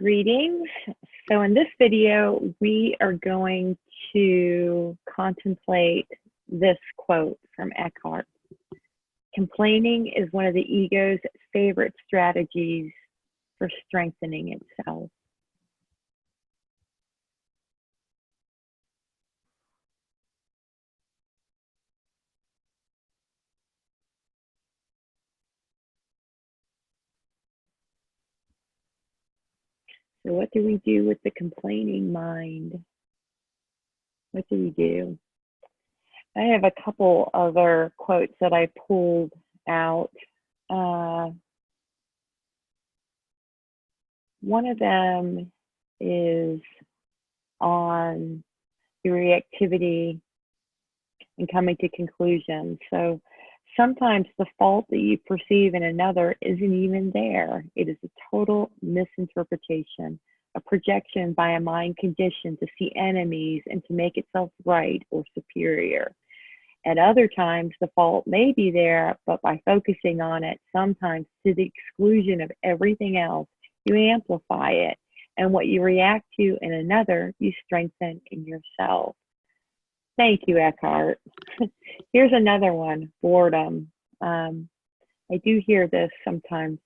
Greetings. So in this video, we are going to contemplate this quote from Eckhart. Complaining is one of the ego's favorite strategies for strengthening itself. So what do we do with the complaining mind? What do we do? I have a couple other quotes that I pulled out. One of them is on the reactivity and coming to conclusions. So sometimes the fault that you perceive in another isn't even there. It is a total misinterpretation, a projection by a mind conditioned to see enemies and to make itself right or superior. At other times, the fault may be there, but by focusing on it, sometimes to the exclusion of everything else, you amplify it. And what you react to in another, you strengthen in yourself. Thank you, Eckhart. Here's another one, boredom. I do hear this sometimes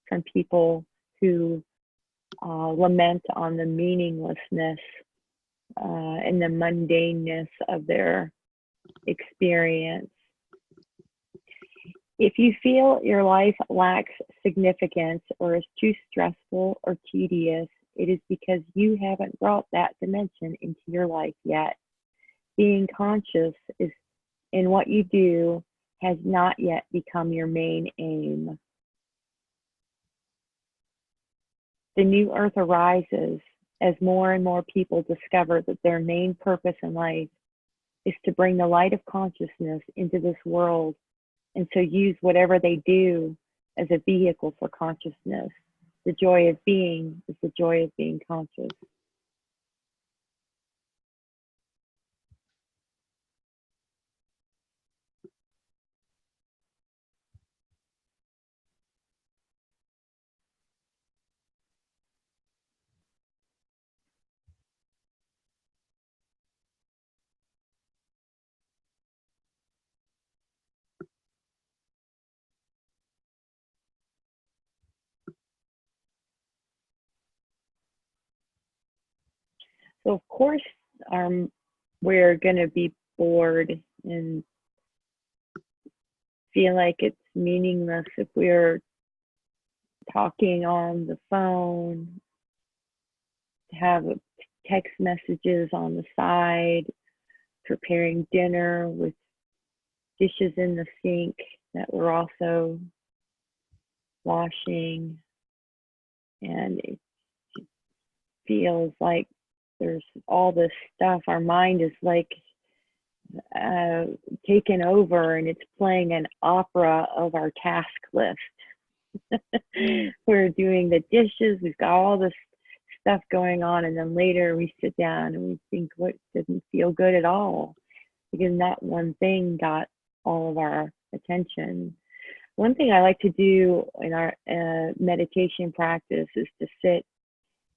from people who lament on the meaninglessness and the mundaneness of their experience. If you feel your life lacks significance or is too stressful or tedious, it is because you haven't brought that dimension into your life yet. Being conscious is in what you do has not yet become your main aim. The new earth arises as more and more people discover that their main purpose in life is to bring the light of consciousness into this world, and so use whatever they do as a vehicle for consciousness. The joy of being is the joy of being conscious. So of course, we're going to be bored and feel like it's meaningless if we're talking on the phone, have text messages on the side, preparing dinner with dishes in the sink that we're also washing, and it feels like there's all this stuff. Our mind is like taken over, and it's playing an opera of our task list. We're doing the dishes, we've got all this stuff going on, and then later we sit down and we think what didn't feel good at all because not one thing got all of our attention. One thing I like to do in our meditation practice is to sit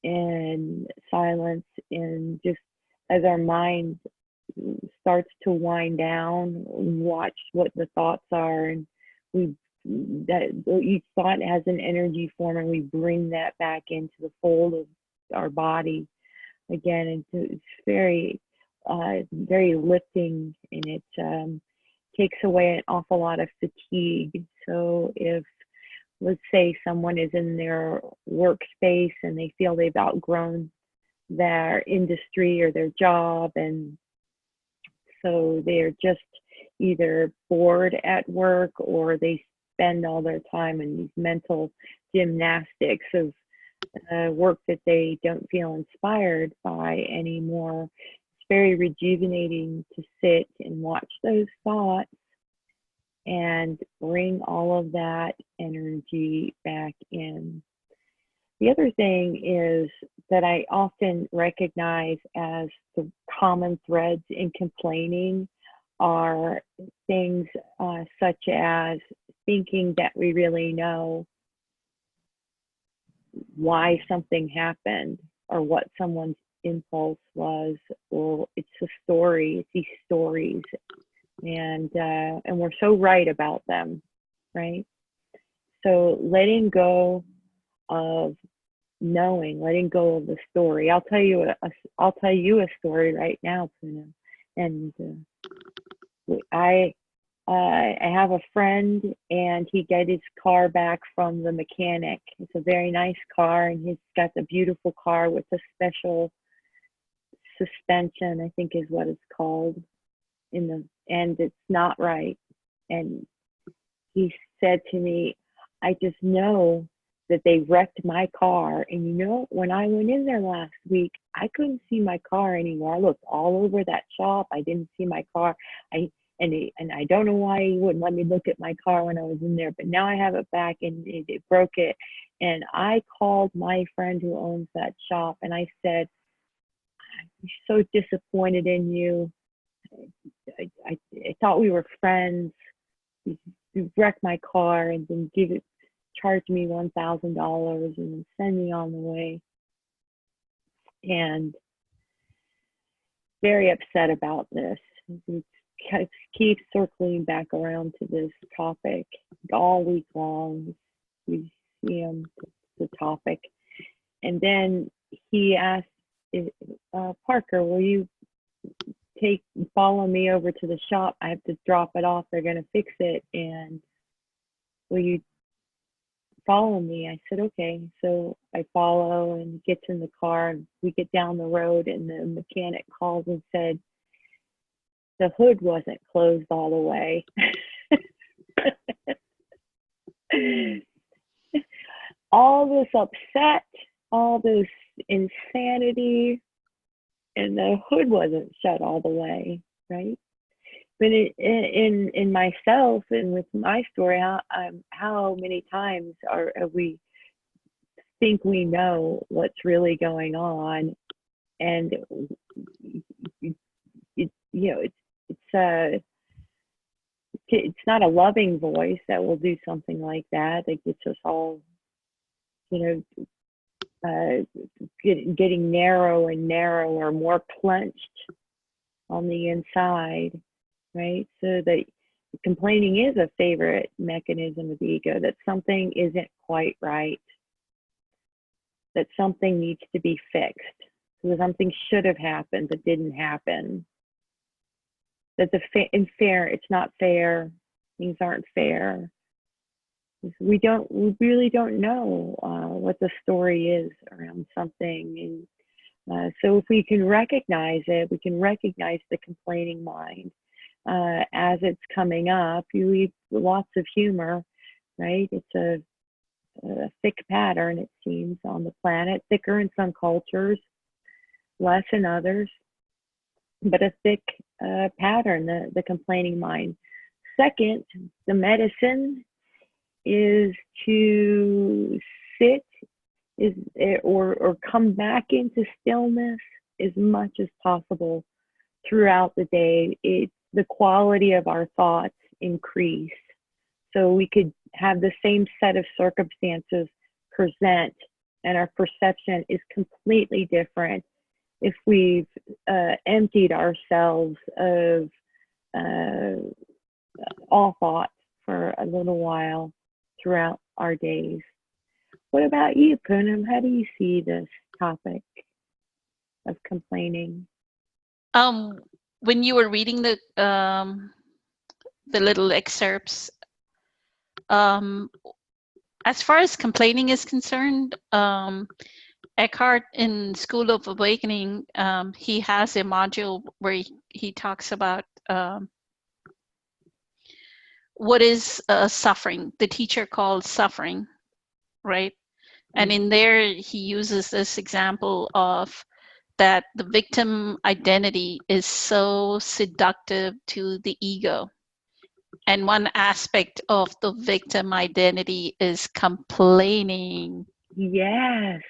in silence and just as our mind starts to wind down, watch what the thoughts are, and each thought has an energy form, and we bring that back into the fold of our body again, and it's very very lifting, and it takes away an awful lot of fatigue. So if, let's say, someone is in their workspace and they feel they've outgrown their industry or their job, and so they're just either bored at work or they spend all their time in these mental gymnastics of work that they don't feel inspired by anymore. It's very rejuvenating to sit and watch those thoughts and bring all of that energy back in. The other thing is that I often recognize as the common threads in complaining are things such as thinking that we really know why something happened or what someone's impulse was, or it's a story, it's these stories, and we're so right about them, right? So letting go of knowing, letting go of the story. I'll tell you a story right now, Puna. And I have a friend, and he got his car back from the mechanic. It's a very nice car, and he's got the beautiful car with the special suspension, I think is what it's called, and it's not right. And he said to me, I just know that they wrecked my car. And you know, when I went in there last week, I couldn't see my car anymore. I looked all over that shop. I didn't see my car. And I don't know why he wouldn't let me look at my car when I was in there, but now I have it back, and it broke it. And I called my friend who owns that shop, and I said, I'm so disappointed in you. I thought we were friends. You wrecked my car and then charge me $1,000 and send me on the way. And very upset about this. We keep circling back around to this topic all week long. We see the topic. And then he asked, Parker, will you follow me over to the shop? I have to drop it off. They're going to fix it. And will you follow me? I said, okay. So I follow and gets in the car, and we get down the road, and the mechanic calls and said, the hood wasn't closed all the way. All this upset, all this insanity, and the hood wasn't shut all the way, right? But in myself and with my story, how many times we think we know what's really going on, and it's not a loving voice that will do something like that gets us all, getting narrow and narrower, more clenched on the inside, right? So that complaining is a favorite mechanism of the ego, that something isn't quite right, that something needs to be fixed, so something should have happened but didn't happen, that it's not fair, things aren't fair. We really don't know what the story is around something. And so if we can recognize it, we can recognize the complaining mind as it's coming up. You leave lots of humor, right? It's a thick pattern, it seems, on the planet, thicker in some cultures, less in others, but a thick pattern, the complaining mind. Second, the medicine is to sit or come back into stillness as much as possible throughout the day. The quality of our thoughts increase, so we could have the same set of circumstances present, and our perception is completely different if we've emptied ourselves of all thoughts for a little while throughout our days. What about you, Poonam? How do you see this topic of complaining? When you were reading the little excerpts, as far as complaining is concerned, Eckhart in School of Awakening, he has a module where he talks about what is suffering. The teacher called suffering, right? And in there, he uses this example of that the victim identity is so seductive to the ego. And one aspect of the victim identity is complaining. Yes.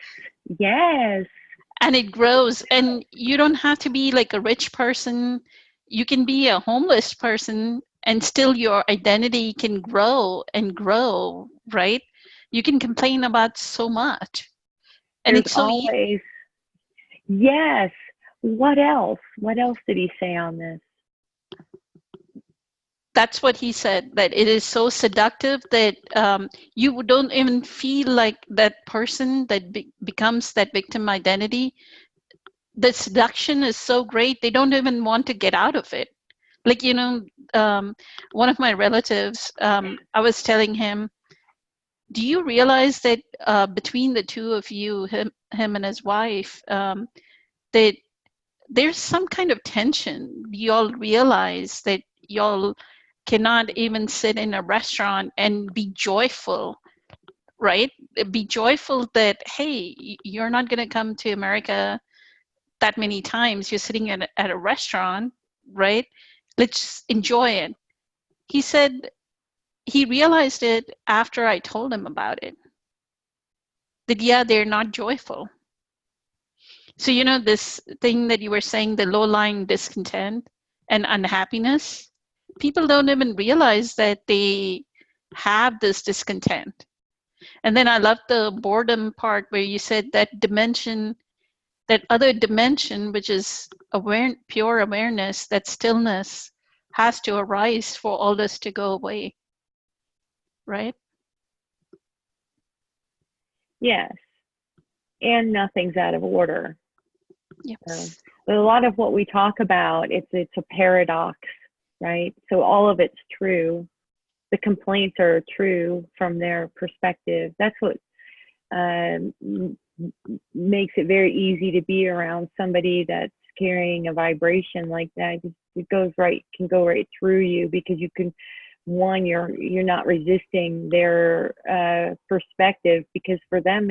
And it grows. And you don't have to be like a rich person. You can be a homeless person and still your identity can grow and grow, right? You can complain about so much. And There's it's so always, yes. What else? What else did he say on this? that's what he said, that it is so seductive that you don't even feel like that person that becomes that victim identity. The seduction is so great, they don't even want to get out of it. Like, one of my relatives, I was telling him, do you realize that between the two of you, him and his wife, that there's some kind of tension? Y'all realize that y'all cannot even sit in a restaurant and be joyful, right? Be joyful that, hey, you're not going to come to America that many times. You're sitting at a restaurant, right? Let's enjoy it. He said he realized it after I told him about it, that, yeah, they're not joyful. So, this thing that you were saying, the low-lying discontent and unhappiness, people don't even realize that they have this discontent. And then I love the boredom part where you said that dimension, that other dimension, which is pure awareness, that stillness has to arise for all this to go away, right? Yes. And nothing's out of order. So, Yes. but a lot of what we talk about, it's a paradox, right? So all of it's true. The complaints are true from their perspective. That's what um, makes it very easy to be around somebody that's carrying a vibration like that. It can go right through you, because you can, one, you're not resisting their perspective, because for them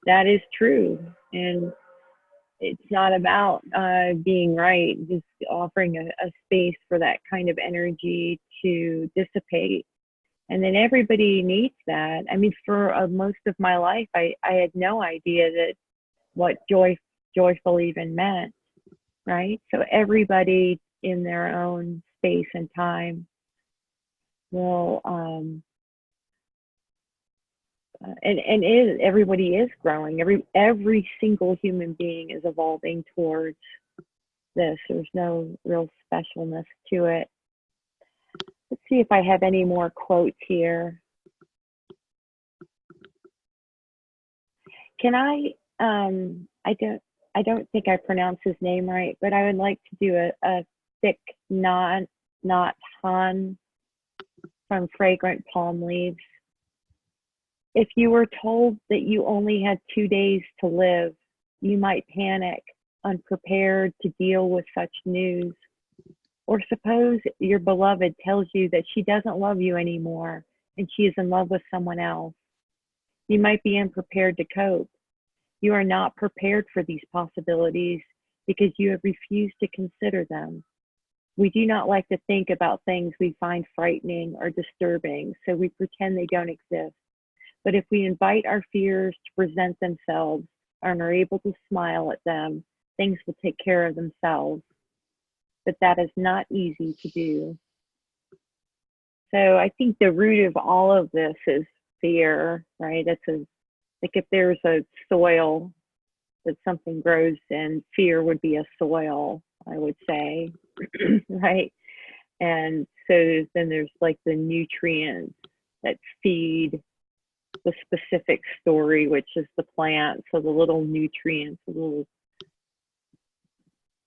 that is true. And it's not about being right, just offering a space for that kind of energy to dissipate. And then everybody needs that. I mean, for most of my life, I had no idea that what joyful even meant, right? So everybody in their own space and time will, everybody is growing. Every single human being is evolving towards this. There's no real specialness to it. Let's see if I have any more quotes here. Can I don't think I pronounced his name right, but I would like to do a thick not Han from Fragrant Palm Leaves. If you were told that you only had 2 days to live, you might panic, unprepared to deal with such news. Or suppose your beloved tells you that she doesn't love you anymore and she is in love with someone else. You might be unprepared to cope. You are not prepared for these possibilities because you have refused to consider them. We do not like to think about things we find frightening or disturbing, so we pretend they don't exist. But if we invite our fears to present themselves and are able to smile at them, things will take care of themselves. But that is not easy to do. So I think the root of all of this is fear, right? Like if there's a soil that something grows in, fear would be a soil, I would say, right? And so then there's like the nutrients that feed the specific story, which is the plant. So the little nutrients, the little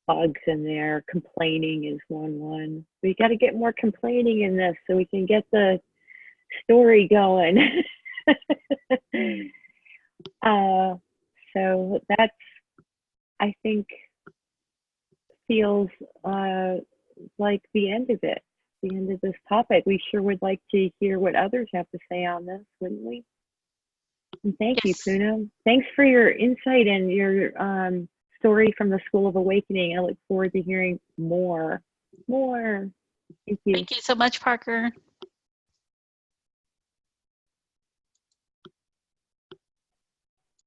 bugs in there. Complaining is one. We got to get more complaining in this so we can get the story going. So that's, I think, feels like the end of it, the end of this topic. We sure would like to hear what others have to say on this, wouldn't we? And thank you, Yes. Poonam. Thanks for your insight and your story from the School of Awakening. I look forward to hearing more. Thank you. Thank you so much, Parker.